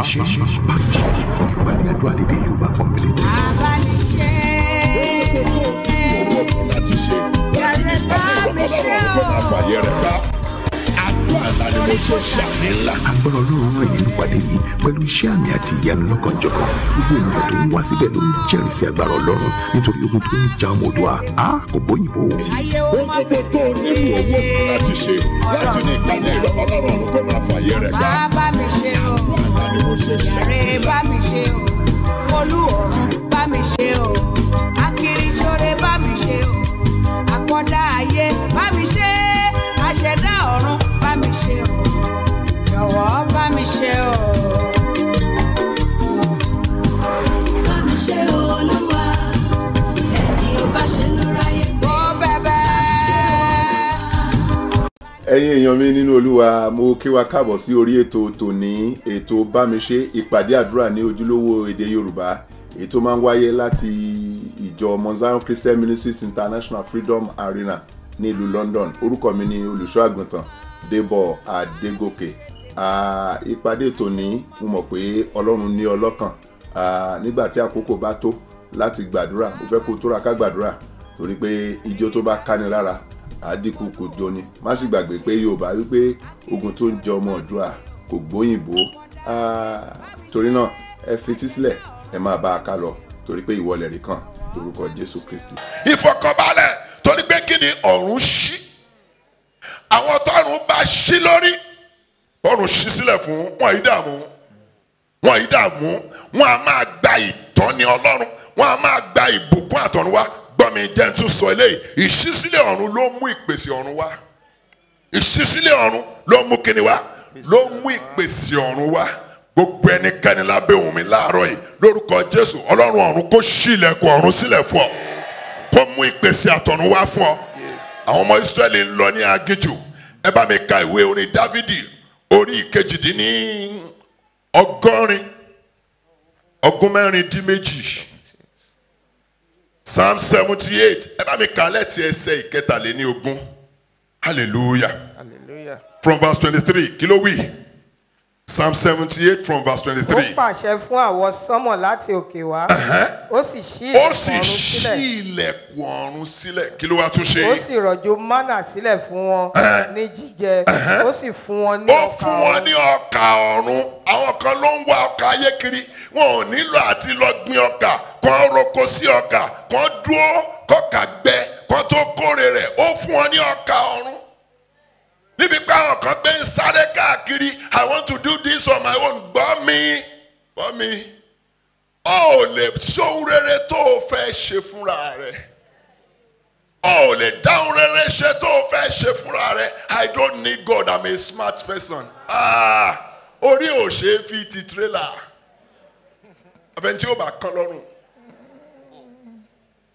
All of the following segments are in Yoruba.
mi ṣe ìpàdé àdúrà lédè Yorùbá pọ́nbélé. abániṣe owó fún láti ṣe láti ní ìpàdé ìrọ̀lọ́rọ̀ tó máa fàyè rẹ̀ gbá. àdúrà ńlá ni mo ṣe ṣàmì ńlá. agbára Ọlọ́run ràn yín nípàdé yìí pẹ̀lú iṣẹ́ àmì àti ìyanu lọ́kànjọ̀kan. gbogbo ènìyàn tó ń wá síbẹ̀ ló ń jẹ́rìí sí agbára Ọlọ́run nítorí ogun tó ń ja ọmọ Oòduà kò bóyìnbó. ohun gbogbo tó nílò owó fún láti ṣe láti ní ìpàdé ìrọ̀lọ́rọ̀ tó máa fàyè rẹ̀ gbá. bá mi ṣe o àdúrà ńlá ni mo ṣe ṣàmì. èrè bá mi ṣe o Olúọ̀run bá mi ṣe o Akirisore bá mi ṣe o àkọ́dá ayé bá mi ṣe àṣẹdá ọ̀run bá mi ṣe o jọ̀wọ́ bá mi ṣe o. bá mi ṣe Olúwa ẹni ó bá ṣe ló ráyè gbé. ó bẹ̀bẹ̀. ẹ̀yin èèyàn mi nínú Olúwa, mo kí wa káàbọ̀ sí orí ètò tòní, ètò bámiṣe, ìpàdé àdúrà ní ojúlówó èdè Yorùbá. Ètò máa ń wáyé láti ìjọ Mount Zion Christian Ministries International Freedom Arena ní ìlú London. Orúkọ mi ni olùṣọ́ àgùntàn Débọ̀ Adégòkè. Ìpàdé tòní mo mọ̀ pé Ọlọ́run ní ọlọ́kàn. Nígbà tí àkókò bá tó láti gbàdúrà, mo fẹ́ kó tóra ká gbàdúrà torí pé ijó tó bá káni lára àdínkù kò jóni. Má sì gbàgbé pé Yorùbá wípé ogun tó ń jẹ ọmọ Oòduà kò gbóyìnbó. Torí náà ẹ fetí sílẹ̀, ẹ máa bá a ká lọ torí pé ìwọlẹ̀ rí kan lórúkọ Jésù Kristi. ìfọ̀kànbalẹ̀ torí pé kí ni ọ̀run ṣí. àwọn tọ́run bá ṣí lórí ọ̀run ṣí sílẹ̀ fún wọn yìí dààmú wọn a máa gba ìtọ́ni Ọlọ́run, wọn a máa gba ìbùkún àtọ̀run wá. gbọ́mi jẹ́ tún sọ eléyìí, ìṣísílẹ̀ ọ̀run ló mú ìpèsè ọ̀run wá. ìṣísílẹ̀ ọ̀run ló mú kíni wá, ló mú ìpèsè ọ̀run wá. gbogbo ẹnikẹ́ni lábẹ́ ohùn mi láàárọ̀ yìí lórúkọ Jésù, Ọlọ́run ọ̀run kó ṣí ilẹ̀kùn ọ̀run sílẹ̀ fún ọ, kó mú ìpèsè àtọ̀run wá fún ọ. àwọn ọmọ Ísírẹ́lì ń lọ ní aginjù. ẹ bá mi ka ìwé orin Dáfídì orí ọgọ́mẹ́rìndínméjì Psalm 78. ẹ bá mi ka láti ẹsẹ̀ ìkẹtàléníogún. Hallelujah. From verse 23 kí ló wí? Psalm 78 from verse 23. ó pàṣẹ fún àwọn sánmọ̀ láti òkè wá. ó sì ṣí ilẹ̀kùn ọ̀run sílẹ̀. kí ló wá tún ṣe? ó sì rọ̀jò mánà sílẹ̀ fún wọn ní jíjẹ. ó sì fún wọn ní ó ọkà fún wọn ní ọkà ọ̀run. àwọn kan ló ń wá ọkà ayé kiri, wọn ò nílò àti lọ gbin ọkà, kàn roko sí ọkà, kàn dúró kọkà gbẹ, kàn tó kórè rẹ̀. ó fún wọn ní ọkà ọ̀run. níbi pé àwọn kan gbé ń sáré káàkiri, I want to do this on my own. gbọ́ mi ó lè ṣóhun rere tó o fẹ́ ṣe fúnra rẹ̀, ó lè dáhùn rere ṣe tó o fẹ́ ṣe fúnra rẹ̀. I don't need God, I'm a smart person. orí ò ṣe é fi ti tírélà àfẹn tí ó bá kán lọ́rùn.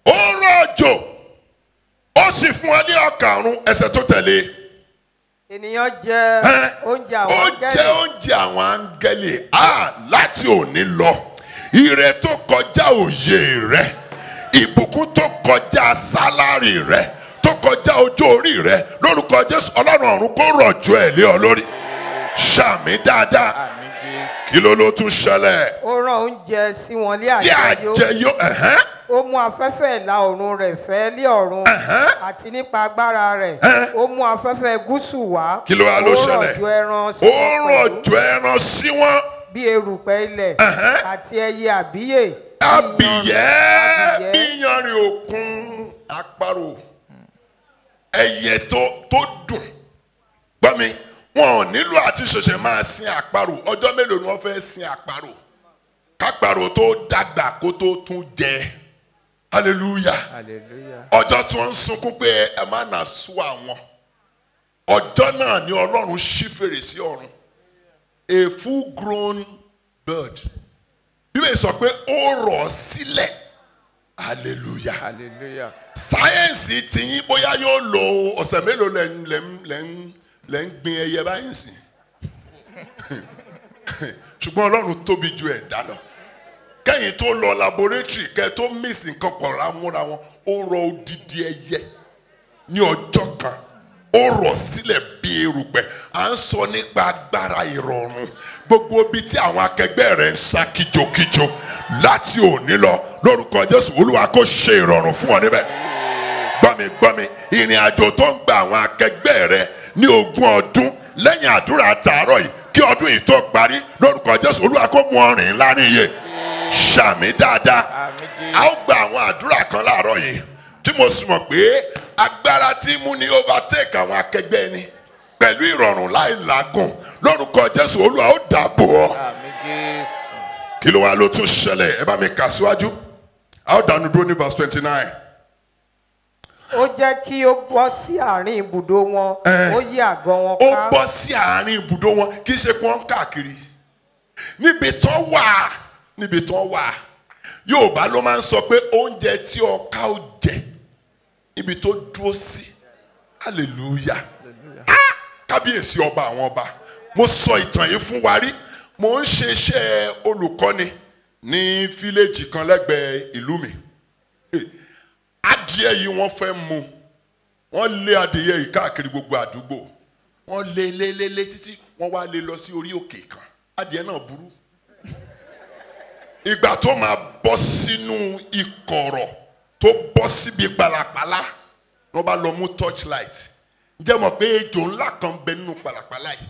ó rọ̀jò ó sì fún ọ ní ọkà ọ̀run. ẹsẹ̀ tó tẹ̀lé, ènìyàn jẹ oúnjẹ àwọn áńgẹ́lì. ó jẹ oúnjẹ àwọn áńgẹ́lì. láti òní lọ, ire tó kọjá òye rẹ, ìbùkún tó kọjá sálárì rẹ, tó kọjá ọjọ́ orí rẹ, lórúkọ Jésù Ọlọ́run ọ̀run kó rọ̀jò ẹ̀ lé ọ lórí. ṣàmì dáadáa. kí ló tún ṣẹlẹ̀? ó rán oúnjẹ sí wọn lé àjẹyó. ó mú afẹ́fẹ́ ìlà oòrùn rẹ̀ fẹ́ lé ọ̀run àti nípa agbára rẹ̀ ó mú afẹ́fẹ́ gúúsù wá. kí ló wá ló ṣẹlẹ̀? ó rọ̀jò ẹran sí wọn bí erùpẹ̀ ilẹ̀ àti ẹyẹ àbíyè. bíyanrìn òkun, àparò, ẹyẹ tó dùn. gbọ́ mi, wọn ò nílò àti ṣẹ̀ṣẹ̀ máa sin àparò. ọjọ́ mélòó ni wọ́n fẹ́ sin àparò? káparò tó dàgbà kó tó tún jẹ. Hallelujah. ọjọ́ tí wọ́n ń sunkún pé ẹ má nà sú àwọn, ọjọ́ náà ni Ọlọ́run ṣí fèrèsé ọ̀run. A full grown bird. Bíbélì sọ pé ó rọ̀ sílẹ̀. Hallelujah. sáyẹ́ǹsì tiyín bóyá yóò lo ọ̀sẹ̀ mélòó lẹ́ ń gbin ẹyẹ báyìí sí. ṣùgbọ́n Ọlọ́run tóbi ju ẹ̀dá lọ. kẹ́yìn tó lọ laboratory kẹ́ tó mix nǹkan pọ̀ rámúra wọn, ó rọ odidi ẹyẹ ní ọjọ́ kan, ó rọ̀ sílẹ̀ bí erùpẹ̀. à ń sọ nípa agbára ìrọ̀rùn gbogbo ibi tí àwọn akẹgbẹ́ rẹ̀ ń sá kíjokíjo láti òní lọ lórúkọ Jésù Olúwa kó ṣe ìrọ̀rùn fún ọ níbẹ̀. gbọ́mi ìrìn àjò tó ń gba àwọn akẹgbẹ́ rẹ̀ ní 20 ọdún lẹ́yìn àdúrà tààrọ̀ yìí kí ọdún yìí tó parí lórúkọ Jésù Olúwa kó mú ọ rìn láàrin iye ṣàmì dáadáa. a ó gba àwọn àdúrà kan láàárọ̀ yìí tí mo sì mọ̀ pé agbára tí mú ní overtake àwọn akẹgbẹ́ ẹni pẹ̀lú ìrọ̀rùn láì làágùn lórúkọ Jésù Olúwa ó dàbò ọ́. kí ló wá ló tún ṣẹlẹ̀ ẹ bá mi kà síwájú a ó dànù dúró ní verse 29. ó jẹ́ kí ó bọ́ sí àárín ibùdó wọn ó yí àgọ́ wọn ká. ó bọ́ sí àárín ibùdó wọn kì í ṣe pé wọ́n ń káàkiri níbi tó wà Yorùbá ló máa ń sọ pé oúnjẹ tí ọká ó jẹ níbi tó dúró sí hallelujah kábíyèsí ọba àwọn ọba mo sọ ìtàn yìí fún wa rí mo ń ṣe iṣẹ́ olùkọ́ni ní fíléèjì kan lẹ́gbẹ̀ẹ́ ìlú mi adìẹ yìí wọ́n fẹ́ mú wọ́n lé adìẹ yìí káàkiri gbogbo àdúgbò wọ́n lé títí wọ́n wá lé lọ sí orí òkè kan adìẹ náà burú ìgbà tó máa bọ́ sínú ìkọ̀rọ̀ tó bọ́ síbi pàlàpàlà wọ́n bá lọ mú torchlight ǹjẹ́ mọ̀ pé ejò ńlá kan bẹ nínú pàlàpàlà yìí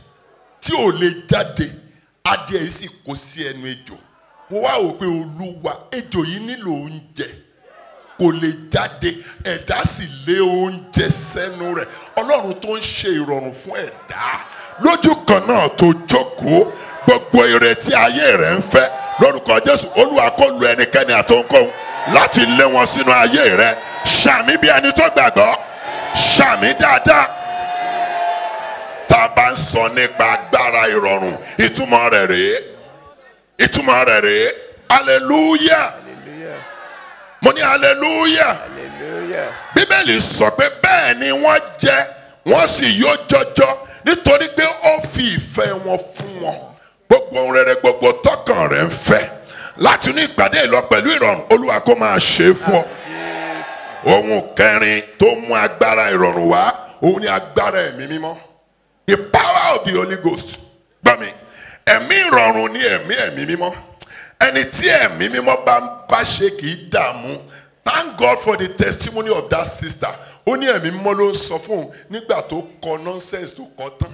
tí ò lè jáde adìẹ yìí sì kó sí ẹnu ejò mo wá wò pé Olúwa ejò yìí nílò oúnjẹ kò lè jáde ẹ̀dá sì lé oúnjẹ sẹ́nu rẹ̀ Ọlọ́run tó ń ṣe ìrọ̀rùn fún ẹ̀dá lójú kan náà tó jókòó gbogbo ìrètí ayé rẹ̀ ń fẹ́ lórúkọ Jésù Olúwa kó lu ẹnikẹ́ni àtòǹkóhun láti lé wọn sínú ayé rẹ̀ ṣàmì bí ẹni tó gbàgbọ́ ṣàmì dáadáa. tá a bá ń sọ nípa agbára ìrọ̀rùn ìtumọ̀ rẹ̀ rèé hallelujah mo ní hallelujah Bíbélì sọ pé bẹ́ẹ̀ ni wọ́n jẹ wọ́n sì yó jọjọ nítorí pé ó fi ìfẹ́ wọn fún wọn gbogbo ohun rere gbogbo tọkàn rẹ̀ ń fẹ́ láti ní ìpàdé ìlọ pẹ̀lú ìrọ̀rùn Olúwa kó máa ṣe fún ọ. ohun kẹrin tó mú agbára ìrọ̀rùn wá òun ni agbára ẹ̀mí mímọ́ the power of the Holy Ghost. gbọ́ mi ẹ̀mí ìrọ̀rùn ni ẹ̀mí mímọ́ ẹni tí ẹ̀mí mímọ́ bá ṣe kì í dààmú. Thank God for the testimony of that sister. ó ní ẹ̀mí mímọ́ ló ń sọ fún un nígbà tó kọ nonsense tó kọ tán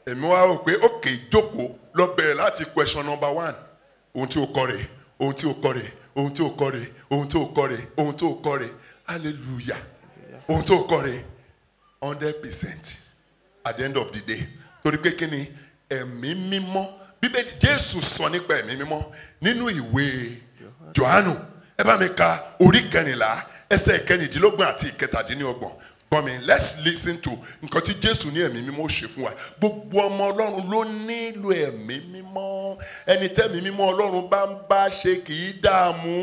ẹ̀mí wa rò pé òkè ìjókòó lọ bẹ̀rẹ̀ láti question number 1 ohun tí ó kọ rè ohun tí ó kọ rè ohun tí ó kọ rè ohun tí ó kọ rè ohun tí ó kọ rè hallelujah ohun tí ó kọ rè 100% at the end of the day torí pé kí ni ẹ̀mí mímọ́ Bíbélì Jésù sọ nípa ẹ̀mí mímọ́ nínú ìwé Jòhánù ẹ bá mi ka orí 14 ẹsẹ̀ 15 àti 17. But let's listen to nǹkan tí Jésù ní ẹ̀mí mímọ́ ṣe fún wa. Gbogbo ọmọ Ọlọ́run ló nílò ẹ̀mí mímọ́. Ẹni tẹ́mi mímọ́ Ọlọ́run bá ń bá ṣe kì í dààmú.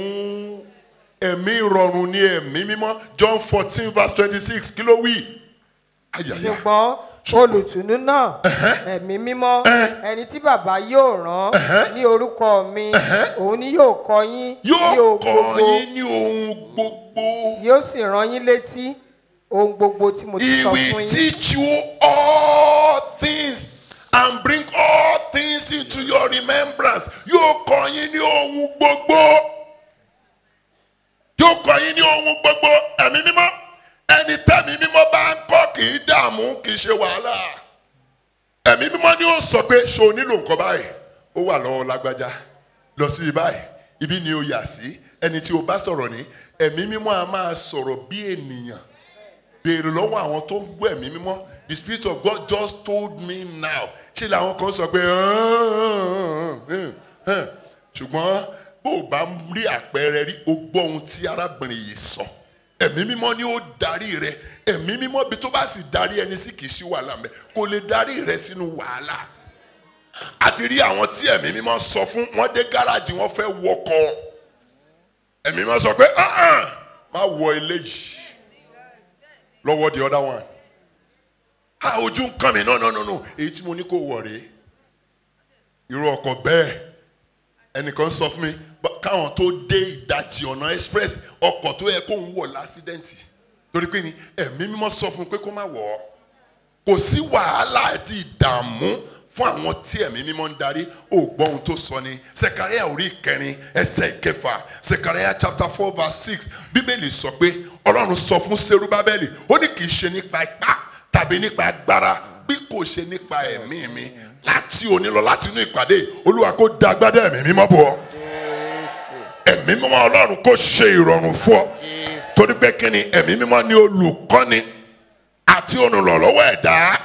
Ẹ̀mí ìrọ̀rùn ni ẹ̀mí mímọ́. John 14 verse 26 kí ló wí? Ṣùgbọ́n olùtùnú náà ẹ̀mí mímọ́ ẹni tí bàbá yóò rán ní orúkọ mi òun ni yóò kọ́ yín ní ohun gbogbo yóò sì rán yín létí ohun gbogbo tí mo ti sọ fún yín. He will teach you all things and bring all things into your remembrance. Yóò kọ́ yín ní ohun gbogbo. Yóò kọ́ yín ní ohun gbogbo. Ẹ̀mí mímọ́. Ẹni tẹ́mi mímọ́ bá ń kọ́ kì í dààmú kì í ṣe wàhálà. Ẹ̀mí mímọ́ ni ó sọ pé ṣé o nílò nǹkan báyìí? Ó wà lọ́wọ́ lágbájá. Lọ sí báyìí. Ibi ni o yà sí. Ẹni tí o bá sọ̀rọ̀ ní. Ẹ̀mí mímọ́ a máa sọ̀rọ̀ bí ènìyàn. Béèrè lọ́wọ́ àwọn tó ń gbọ́ ẹ̀mí mímọ́. The Spirit of God just told me now. Ṣé làwọn kan sọ pé ṣùgbọ́n bó o bá rí àpẹẹrẹ rí o gbọ́ ohun tí arábìnrin yìí sọ. Ẹ̀mí mímọ́ ni ó darí rẹ. Ẹ̀mí mímọ́ bí tó bá sì darí ẹni sí kìí sí wàhálà mẹ́ kò lè darí rẹ sínú wàhálà. A ti rí àwọn tí ẹ̀mí mímọ́ sọ fún wọn dé gáràjì wọn fẹ́ wọkọ̀. Ẹ̀mí mímọ́ sọ pé má wọ eléyìí lọ́wọ́ the other one. Ojú ń kàn mí no èyí tí mo ní kó wọ̀ rèé. Irú ọkọ̀ bẹ́ẹ̀ ẹnìkan sọ fún mi káwọn tó dé ìdajì ọ̀nà express ọkọ̀ tó yẹ kó ń wọ̀ lásídẹ́ǹtì torí pé ni ẹ̀mí mímọ́ sọ fún un pé kó má wọ̀ ọ́ kò sí wàhálà àti ìdààmú fún àwọn tí ẹ̀mí mímọ́ ń darí. Ó gbọ́ ohun tó sọ ní Sẹ̀káríà orí 4 ẹsẹ̀ 6. Sẹ̀káríà chapter 4 verse 6. Bíbélì sọ pé Ọlọ́run sọ fún Serubábẹ́lì, ó ní kì í ṣe nípa ipá tàbí nípa agbára bí kò ṣe nípa ẹ̀mí mi. Láti òní lọ, láti inú ìpàdé, Olúwa kó dá agbádá ẹ̀mí mímọ́ bọ̀ ọ́. Ẹ̀mí mímọ́ Ọlọ́run kó ṣe ìrọ̀rùn fún ọ. Torí pé kí ni ẹ̀mí mímọ́ ní olùkọ́ni àti olùrànlọ́wọ́ ẹ̀dá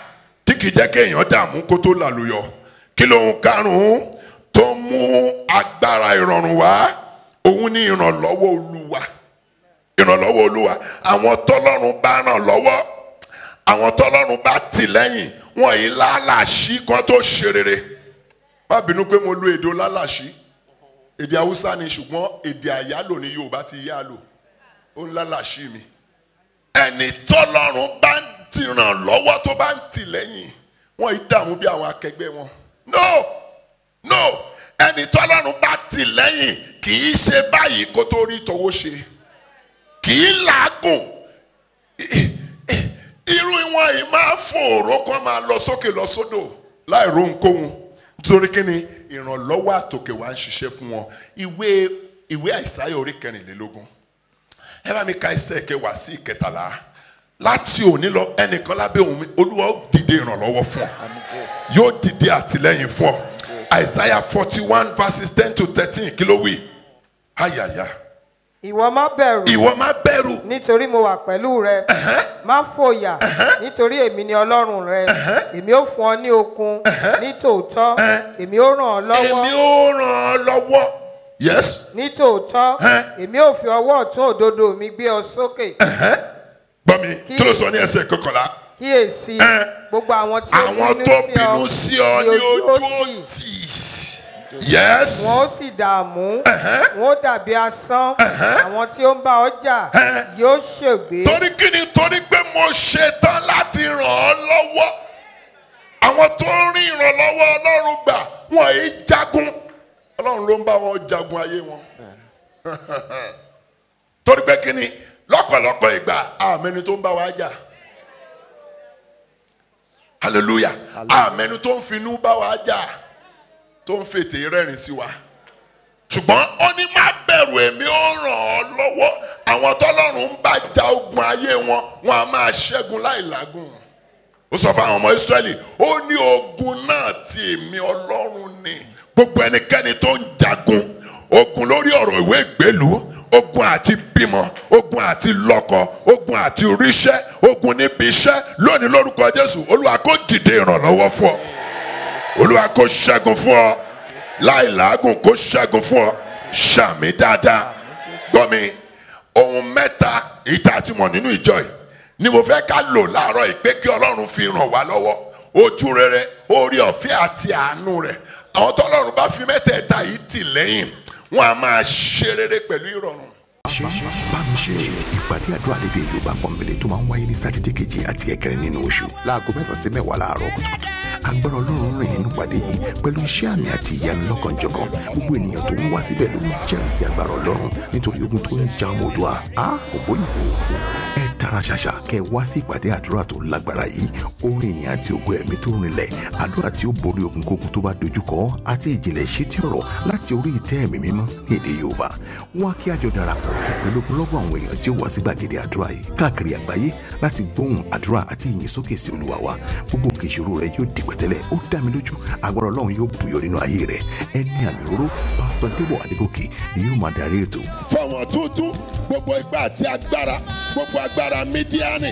tí kì í jẹ́ kéèyàn dààmú kó tó làlùyọ. Kí lóhun karùn-ún tó mú agbára ìrọ̀rùn wá? Òun ní ìrànlọ́wọ́ Olúwa. Ìrànlọ́wọ́ Olúwa. Àwọn tọ́lọ́run bá ràn lọ́wọ́, àwọn tọ́lọ́run bá tì lẹ́yìn, wọn yìí lálàṣí kan tó ṣe rere. Má bínú pé mo lo èdè lálàṣí. Èdè Haúsá ni, ṣùgbọ́n èdè àyálò ni Yorùbá ti yá lò. Ó ń lálàṣí mi. Ẹni tọ́lọ́run bá ń ti ràn lọ́wọ́ tó bá ń tì lẹ́yìn, wọn yìí dààmú bí àwọn akẹgbẹ́ wọn. No, ẹni tọ́lọ́run bá tì lẹ́yìn kì í ṣe báyìí kó tó rí tọwọ́ ṣe. Kì í làágùn. Irú wọn yìí máa fòòró kan máa lọ sókè lọ sódò láì ro ohunkóhun. Nítorí kí ni ìrànlọ́wọ́ àtòkè wá ń ṣiṣẹ́ fún wọn. Ìwé Àìsáyà orí 14. Ẹ bá mi ka ẹsẹ̀ 10 sí 13. Láti òní lọ, ẹnìkan lábẹ́ òun mi, Olúwa ó dìde ìrànlọ́wọ́ fún ọ. Yóò dìde àtìlẹ́yìn fún ọ. Àìsáyà 41 verses 10 to 13 kí ló wí? Ayàyà. Ìwọ má bẹ̀rù. Ìwọ má bẹ̀rù. Nítorí mo wà pẹ̀lú rẹ. Má fòyà. Nítorí èmi ni Ọlọ́run rẹ. Èmi ó fún ọ ní okun. Ní tòótọ́, èmi ó ràn ọ́ lọ́wọ́. Èmi ó ràn ọ́ lọ́wọ́. Yes. Ní tòótọ́, èmi ó fi ọwọ́ ọ̀tún òdodo mi gbé ọ sókè. Gbọ́ mi, kí ló sọ ní ẹsẹ̀ 11? Kíyèsí, gbogbo àwọn tí àwọn tó bínú sí ọ ní ojú òtí. Yes. Wọ́n ó sì dààmú. Wọ́n ó dàbí asán. Àwọn tí ó ń bá ọ jà yóò ṣègbé. Torí kí ni? Torí pé mo ṣetán láti ràn ọ́ lọ́wọ́. Àwọn tó ń rí ìrànlọ́wọ́ Ọlọ́run gbà wọ́n yìí jagun. Ọlọ́run ló ń bá wọn jagun ayé wọn. Torí pé kí ni? Lọ́pọ̀lọpọ̀ ìgbà àmẹ́ni tó ń bá wa jà. Hallelujah. Àmẹ́ni tó ń finú bá wa jà, tó ń fètè rẹ́rìn sí wa. Ṣùgbọ́n ó ní má bẹ̀rù, èmi ó ràn ọ́ lọ́wọ́. Àwọn tọ́lọ́run ń bá ja ogun ayé wọn, wọn a máa ṣẹ́gun láì làágùn. Ó sọ fún àwọn ọmọ Ísírẹ́lì, ó ní ogun náà ti èmi Ọlọ́run ni. Gbogbo ẹnikẹ́ni tó ń jagun, ogun lórí ọ̀rọ̀ ìwé ìgbélú, ogun àti bímọ, ogun àti lọ́kọ, ogun àti ríṣẹ́, ogun níbi iṣẹ́, lónìí lórúkọ Jésù, Olúwa kó dìde ìrànlọ́wọ́ fún ọ. Olúwa kó ṣẹ́gun fún ọ. Láì làágùn kó ṣẹ́gun fún ọ. Ṣàmì dáadáa. Gbọ́ mi, ohun mẹ́ta ìta tí mo nínú ìjọ yìí ni mo fẹ́ ká lò láàárọ̀ yìí pé kí Ọlọ́run fi ràn wá lọ́wọ́. Ojú rere, oore ọ̀fẹ́ àti àánú rẹ̀. Àwọn tọ́lọ́run bá fi mẹ́tẹ̀ẹ̀ta yìí tì lẹ́yìn, wọn a máa ṣe rere pẹ̀lú ìrọ̀rùn. Bámiṣe ìpàdé àdúrà lédè Yorùbá pọ́nbélé tó máa ń wáyé ní sátidé kejì àti ẹ̀kẹrin nínú oṣù láago 9 sí 10 láàárọ̀ kùtùkùtù. Agbára Ọlọ́run rìn nínú ìpàdé yìí pẹ̀lú iṣẹ́ àmì àti ìyanu lọ́kànjọ̀kan. Gbogbo ènìyàn tó ń wá síbẹ̀ ló ń jẹ́rìí sí agbára Ọlọ́run nítorí ogun tó ń ja ọmọ Oòduà kò bóyìnbó. Ẹ tara ṣàṣà kẹ́ wá sí ìpàdé àdúrà tó lágbára yìí. Orin ìyìn àti ògo ẹ̀mí tó rinlẹ̀, àdúrà tí ó borí ogunkógun tó bá dojúkọ àti ìjìnlẹ̀ ìṣítí ọ̀rọ̀ láti orí ìtẹ́ ẹ̀mí mímọ́ ní èdè Yorùbá. Wá kí a jọ darapọ̀ pẹ̀lú ogunlọ́gọ̀ àwọn èèyàn tí ó wá sí gbàgede àdúrà yìí káàkiri àgbáyé láti gbóhùn àdúrà àti ìyìn sókè sí Olúwa wa. Gbogbo òkè ìṣòro rẹ yóò di pẹ̀tẹ́lẹ̀. Ó dá mi lójú agbára Ọlọ́run yóò bùyọ nínú ayé rẹ. Ẹni àmì òróró Pásítọ̀ Débọ̀ Adégòkè ni yóò máa darí ètò. Fọwọ́n tútù gbogbo ipá àti agbára, gbogbo agbára mídíánì.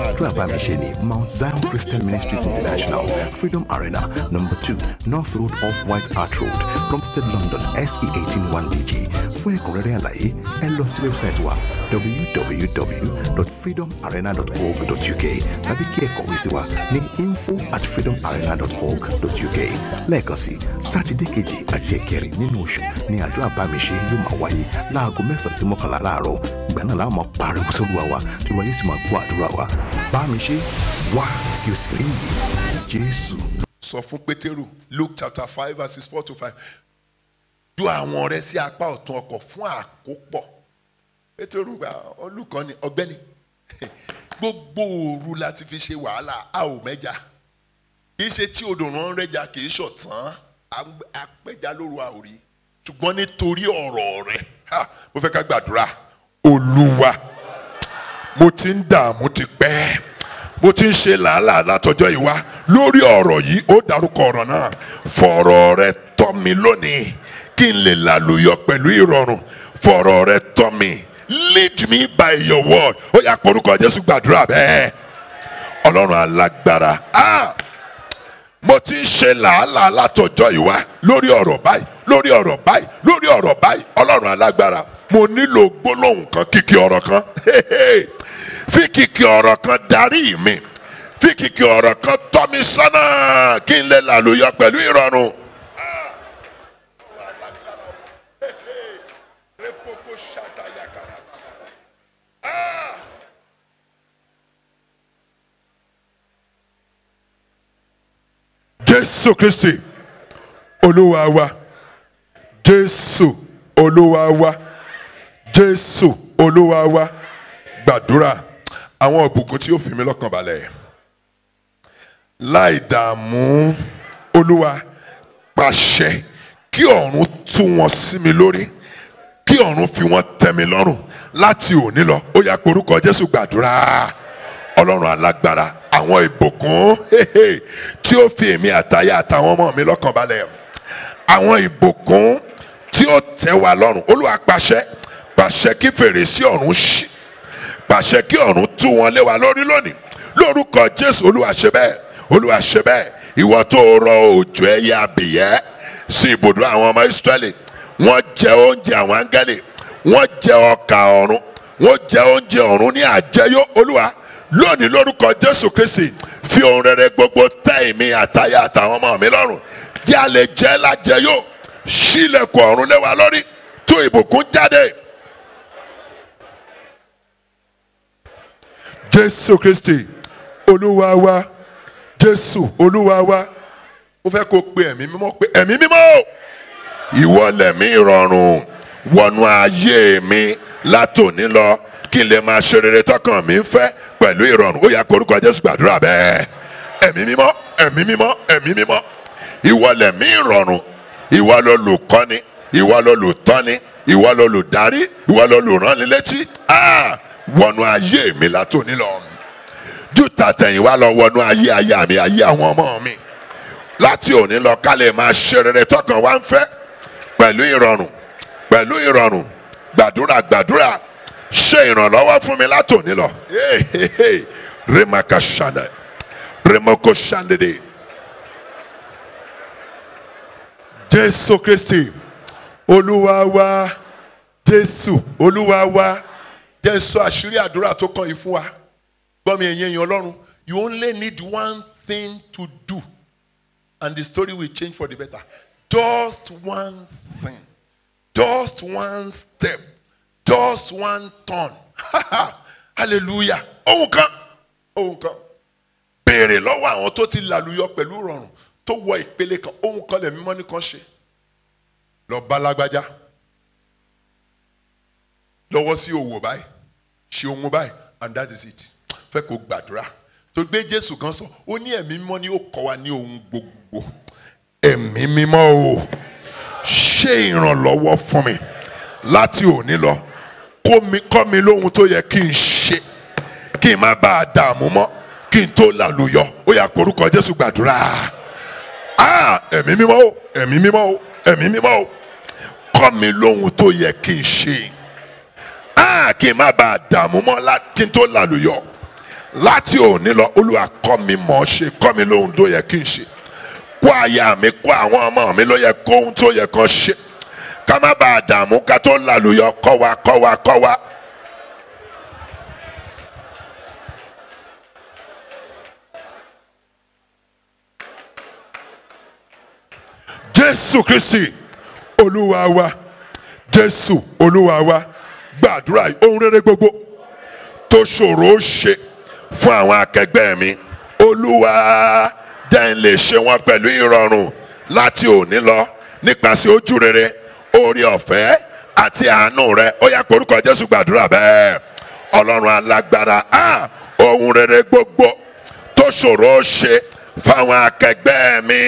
Àdúrà Bámiṣe ní Mount Zion Christian Ministries International, Freedom Arena, number 2, North Road off White Hart Road, Plumstead, London, SE 181DG. Fún ẹ̀kúnrẹ́rẹ́ àlàyé, ẹ lọ sí wẹ́bsáìtì wa www.freedomarena.org.uk tàbí kí ẹ kọ̀wé sí wa ní info@freedomarena.org.uk. Lẹ́ẹ̀kan sí, Sátidé kejì àti ẹ̀kẹrin nínú oṣù ni àdúrà Bámiṣe yóò máa wáyé láago 9 sí 11 láàárọ̀. Ìgbà náà la máa pariwo sórí wa tí wọ́n yóò sì máa gbọ́ àdúrà wa. Bámiṣe wá kí o sì rí ìyè Jésù. Sọ fún Pétérù, Luke chapter 5 verses 4 to 5. Ju àwọn rẹ sí apá ọ̀tún ọkọ̀ fún àkópọ̀. Pétérù gba olùkọ́ni ọ̀gbẹ́ni. gbogbo òru láti fi ṣe wàhálà a ò mẹ́ja kì í ṣe tí odò rán rẹ́ja kì í ṣọ̀tán apẹ́ja lóru àórí ṣùgbọ́n nítorí ọ̀rọ̀ rẹ̀ mo fẹ́ ká gbàdúrà. Olúwa mo ti ń dààmú ti pẹ́ mo ti ń ṣe làálàá látọjọ́ ìwá lórí ọ̀rọ̀ yìí ó dárúkọ ọ̀rọ̀ náà fọ̀rọ̀ rẹ tọ́ mi lónìí kí n lè lálùyọ pẹ̀lú ìrọ̀rùn fọ̀rọ̀ rẹ tọ́ mi lead me by your word ó yá porúkọ Jésù gbàdúrà bẹ́ẹ̀. Ọlọ́run alágbára mo ti ń ṣe làálàá látọjọ́ ìwá lórí ọ̀rọ̀ báyìí lórí ọ̀rọ̀ báyìí lórí ọ̀rọ̀ báyìí Ọlọ́run alágbára mo nílò gbólóhùn kan kìkì ọ̀rọ̀ kan fi kìkì ọ̀rọ̀ kan darí mi fi kìkì ọ̀rọ̀ kan tọ́ mi sọ́nà kí n lè lálùyọ pẹ̀lú ìrọ̀rùn. Jésù Kristi Olúwa wa Jésù Olúwa wa Jésù Olúwa wa gbàdúrà àwọn ìbùkún tí ó fi mí lọ́kàn balẹ̀ láì dààmú Olúwa pàṣẹ kí ọ̀run tú wọn sí mi lórí kí ọ̀run fi wọn tẹ́ mi lọ́rùn láti òní lọ ó yá porúkọ Jésù gbàdúrà. Ọlọ́run alágbára àwọn ìbùkún tí ó fi èmi àtayá àtàwọn ọmọ mi lọ́kàn balẹ̀ àwọn ìbùkún tí ó tẹ́ wa lọ́rùn Olúwa pàṣẹ kí fèrèsé ọ̀run ṣí pàṣẹ kí ọ̀run tú wọn lé wa lórí lónìí lórúkọ Jésù Olúwa ṣe bẹ́ẹ̀ Olúwa ṣe bẹ́ẹ̀ ìwọ tó rọ òjò ẹyẹ abìyẹ́ sí ibùdó àwọn ọmọ Ísírẹ́lì wọ́n jẹ oúnjẹ àwọn áńgẹ́lì wọ́n jẹ ọkà ọ̀run wọ́n jẹ oúnjẹ ọ̀run ní àjẹyó Olúwa lónìí lórúkọ Jésù Kristi fi ohun rere gbogbo tẹ́ èmi àtayá àtàwọn ọmọ mi lọ́rùn jẹ́ a lè jẹ́ lájẹyó ṣílẹ̀kùn ọ̀run lé wa lórí tú ìbùkún jáde. Jésù Kristi Olúwa wa Jésù Olúwa wa ó fẹ́ kó pe ẹ̀mí mímọ́ pé ẹ̀mí mímọ́ ìwọ lẹ̀mí ìrọ̀rùn wọnú ayé mi látòní lọ kí n lè máa ṣe rere tọkàn mi ń fẹ́ pẹ̀lú ìrọ̀rùn ó yá korúkọ Jésù gbàdúrà bẹ́ẹ̀. Ẹ̀mí mímọ́ ẹ̀mí mímọ́ ẹ̀mí mímọ́ ìwọ lẹ̀mí ìrọ̀rùn ìwọ lolùkọ́ni ìwọ lolùtọ́ni ìwọ lolùdarí ìwọ lolùránnilétí wọnú ayé mi látòní lọ jù tàtẹ̀yìnwá lọ wọnú ayé aya mi ayé àwọn ọmọ mi láti òní lọ ká lè máa ṣe rere tọkàn wa ń fẹ́ pẹ̀lú ìrọ̀rùn gbàdúrà ṣe ìrànlọ́wọ́ fún mi látòní lọ. Remakashanda Remokoshandede Jésù Kristi Olúwa wa Jésù Olúwa wa Jésù àṣírí àdúrà tó kàn yìí fún wa gbọ́ mi ẹ̀yin Ọlọ́run you only need one thing to do and the story will change for the better just one thing just one step just one turn hallelujah ohun kan béèrè lọ́wọ́ àwọn tó ti làlùyọ pẹ̀lú rọrùn tó wọ ìpele kan ohun kan lè mímọ́ nìkan ṣe lọ bá lágbájá lọ́wọ́ sí òwò báyìí ṣe ohun báyìí and that is it fẹ́ kó gbàdúrà tó gbé Jésù kan sọ ó ní ẹ̀mí mímọ́ ni ó kọ́ wa ní ohun gbogbo ẹ̀mí mímọ́ o ṣe ìrànlọ́wọ́ fún mi láti òní lọ kọ́ mi lóhun tó yẹ kí n ṣe kí n má bàa dààmú mọ́ kí n tó lálùyọ ó yá korúkọ Jésù gbàdúrà ẹ̀mí mímọ́ o ẹ̀mí mímọ́ o ẹ̀mí mímọ́ o kọ́ mi lóhun tó yẹ kí n ṣe kí n má bàa dààmú mọ́ kí n tó lálùyọ láti òní lọ Olúwa kọ́ mi mọ̀ ṣe kọ́ mi lóhun tó yẹ kí n ṣe kó aya mi kó àwọn ọmọ mi ló yẹ kóhun tó yẹ kán ṣe ká má bàa dààmú ká tó lálùyọ kọ́ wa. Jésù Kristi Olúwa wa Jésù Olúwa wa gbàdúrà ohun rere gbogbo tó ṣòro ṣe fún àwọn akẹgbẹ́ mi Olúwa jẹ́ n lè ṣe wọ́n pẹ̀lú ìrọ̀rùn láti òní lọ nípasẹ̀ ojú rere oore ọ̀fẹ́ àti àánú rẹ ó yá korúkọ Jésù gbàdúrà bẹ́ẹ̀ Ọlọ́run alágbára ohun rere gbogbo tó ṣòro ṣe fáwọn akẹgbẹ́ mi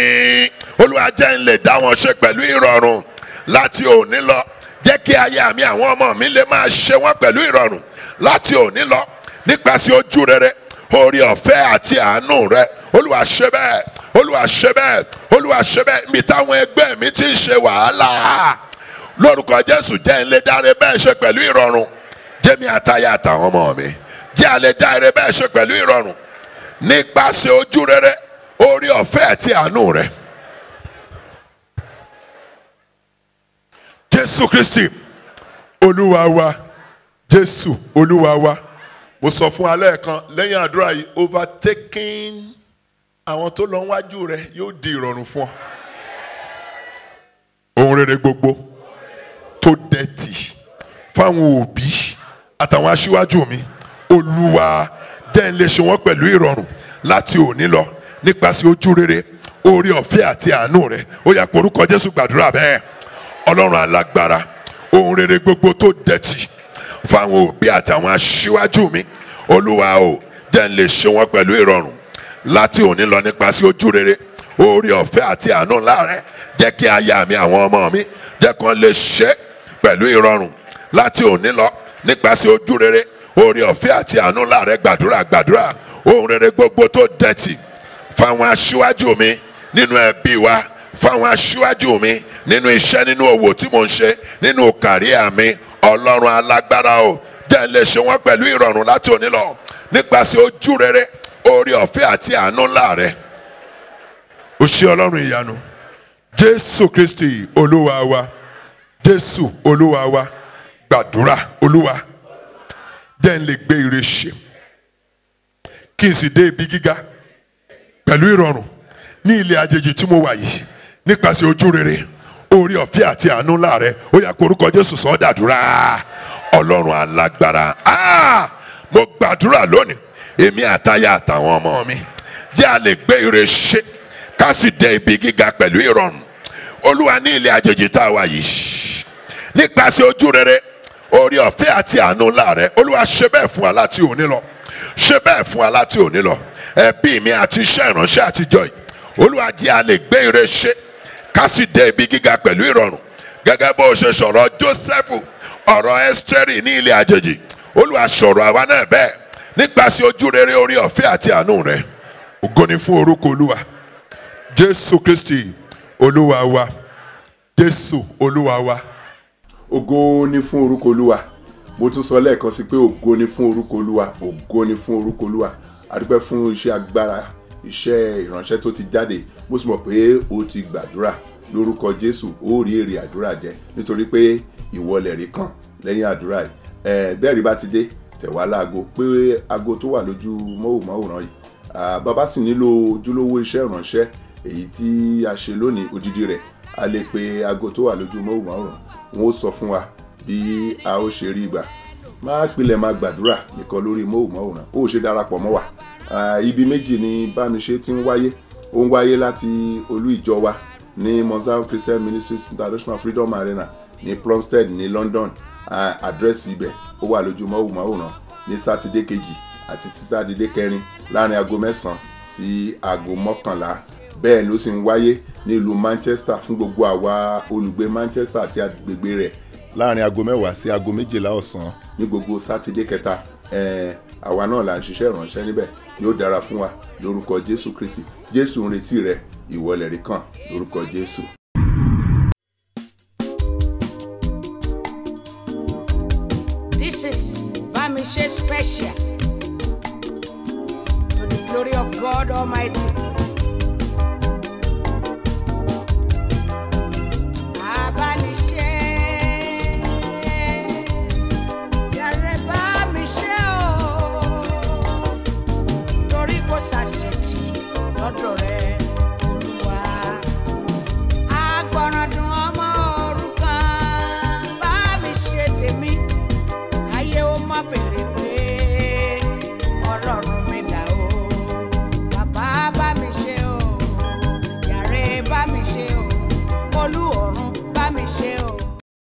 Olúwa jẹ́ n lè dá wọn ṣe pẹ̀lú ìrọ̀rùn láti òní lọ. Jẹ́ kí aya mi àwọn ọmọ mi lè máa ṣe wọ́n pẹ̀lú ìrọ̀rùn láti òní lọ nípasẹ̀ ojú rere oore ọ̀fẹ́ àti àánú rẹ. Olúwa ṣe bẹ́ẹ̀, Olúwa ṣe bẹ́ẹ̀, Olúwa ṣe bẹ́ẹ̀. Níbi táwọn ẹgbẹ́ mi ti ń ṣe wàhálà lórúkọ Jésù jẹ́ n lè dáre bẹ́ẹ̀ ṣe pẹ̀lú ìrọ̀rùn. Jẹ́mi àtaya àtàwọn ọmọ mi jẹ́ a lè dáre bẹ́ẹ̀ ṣe pẹ̀lú ìrọ̀rùn nípasẹ̀ ojú rere oore ọ̀fẹ́ àti àánú rẹ. Jésù Kristi Olúwa wa, Jésù Olúwa wa. Mo sọ fún alẹ́ kan lẹ́yìn àdúrà yìí, overtaking àwọn tó lọ wájú rẹ yóò di ìrọ̀rùn fún ọ. Ohun rere gbogbo tó dẹ̀tì fáwọn òbí àtàwọn aṣíwájú mi, Olúwa jẹ́ n lè ṣe wọ́n pẹ̀lú ìrọ̀rùn láti òní lọ nípasẹ̀ ojú rere oore ọ̀fẹ́ àti àánú rẹ. Ó yá pe orúkọ Jésù gbàdúrà bẹ́ẹ̀. Ọlọ́run alágbára, ohun rere gbogbo tó dẹ̀tì fáwọn òbí àtàwọn aṣíwájú mi, Olúwa o jẹ́ n lè ṣe wọ́n pẹ̀lú ìrọ̀rùn láti òní lọ nípasẹ̀ ojú rere oore ọ̀fẹ́ àti àánú ńlá rẹ. Jẹ́ kí aya mi àwọn ọmọ mi jẹ́ kán lè ṣe pẹ̀lú ìrọ̀rùn láti òní lọ nípasẹ̀ ojú rere oore ọ̀fẹ́ àti àánú ńlá rẹ. Gbàdúrà gbàdúrà. Ohun rere gbogbo tó dẹ̀tì fáwọn aṣíwájú mi nínú ẹbí wa, fáwọn aṣíwájú mi nínú iṣẹ́, nínú òwò tí mò ń ṣe, nínú kàríà mi, Ọlọ́run alágbára o jẹ́ n lè ṣe wọ́n pẹ̀lú ìrọ̀rùn láti òní lọ nípasẹ̀ ojú rere oore ọ̀fẹ́ àti àánú ńlá rẹ. O ṣé Ọlọ́run ìyanu, Jésù Kristi Olúwa wa, Jésù Olúwa wa. Gbàdúrà Olúwa jẹ́ n lè gbé ire ṣe kí n sì dé ibi gíga pẹ̀lú ìrọ̀rùn ní ilẹ̀ àjèjì tí mo wà yìí nípasẹ̀ ojú rere oore ọ̀fẹ́ àti àánú ńlá rẹ. Ó yá korúkọ Jésù sọ dàdúrà. Ọlọ́run alágbára, mo gbàdúrà lónìí èmi àtaya àtàwọn ọmọ mi jẹ́ a lè gbé ire ṣe ká sì dé ibi gíga pẹ̀lú ìrọ̀rùn. Olúwa ní ilẹ̀ àjèjì tá a wà yìí nípasẹ̀ ojú rere oore ọ̀fẹ́ àti àánú ńlá rẹ. Olúwa ṣe bẹ́ẹ̀ fún wa láti òní lọ, ṣe bẹ́ẹ̀ fún wa láti òní lọ. Ẹbí mi àti iṣẹ́ ìránṣẹ́ àtijọ́ yìí, Olúwa jẹ́ a lè gbé ire ṣe ká sì dé ibi gíga pẹ̀lú ìrọ̀rùn. Gẹ́gẹ́ bó ṣe sọ̀rọ̀ Jósẹ́fù, ọ̀rọ̀ Ẹ́sítérì ní ilẹ̀ àjèjì, Olúwa sọ̀rọ̀ àwa náà bẹ́ẹ̀ nípasẹ̀ ojú rere oore ọ̀fẹ́ àti àánú rẹ. Ògo ni fún orúkọ Olúwa. Jésù Kristi Olúwa wa, Jésù Olúwa wa. Ògo ni fún orúkọ Olúwa. Mo tún sọ lẹ́ẹ̀kan sí pé ògo ni fún orúkọ Olúwa, ògo ni fún orúkọ Olúwa. A dúpẹ́ fún iṣẹ́ agbára, iṣẹ́ ìránṣẹ́ tó ti jáde. Mo sì mọ̀ pé o ti gbàdúrà lórúkọ Jésù, ó rí èrè àdúrà jẹ nítorí pé ìwọlẹ̀ rí kan lẹ́yìn àdúrà yìí. Bẹ́ẹ̀ rí bá ti dé tẹ̀wá láago pé aago tó wà lójú móhùnmáwòrán yìí. Bàbá sì nílò ojúlówó iṣẹ́ ìránṣẹ́ èyí tí a ṣe lónìí, odidi rẹ̀ a lè pe aago tó wà lójú móhùnmáwòrán. Wọ́n ó sọ fún wa bí a ó ṣe rí ìgbà. Má pilẹ̀ máa gbàdúrà nìkan lórí móhùnmáwòrán, ó ṣe darapọ̀ mọ́ wa. Ibi méjì ni Bámiṣé ti ń wáyé. Ó ń wáyé láti olú ìjọ wa ní Mount Zion Christian Ministries International Freedom Arena ní Plumstead ní London. Àdírẹ́sì ibẹ̀ ó wà lójú móhùnmáwòrán ní sátidé kejì àti sátidé kẹrin láàrin aago 9 sí aago 11. Bẹ́ẹ̀ ló sì ń wáyé ní ìlú Manchester fún gbogbo àwa olùgbé Manchester àti agbègbè rẹ̀ láàrin aago 10 sí aago 12 ọ̀sán ní gbogbo sátidé kẹta. Àwa náà là ń ṣiṣẹ́ ìránṣẹ́ níbẹ̀. Yóò dára fún wa lórúkọ Jésù Kristi. Jésù ń retí rẹ, ìwọlẹ̀ rí kan lórúkọ Jésù. This is Bámiṣé special to the glory of God Almighty. Abániṣé, yàrá Bámiṣé o, torí kò ṣàṣetì lọ́dọ̀ rẹ Olúwa. Agbọ̀ràndùn ọmọ òrukàn, Bámiṣé tèmi, ayé ó má bẹ̀rẹ̀.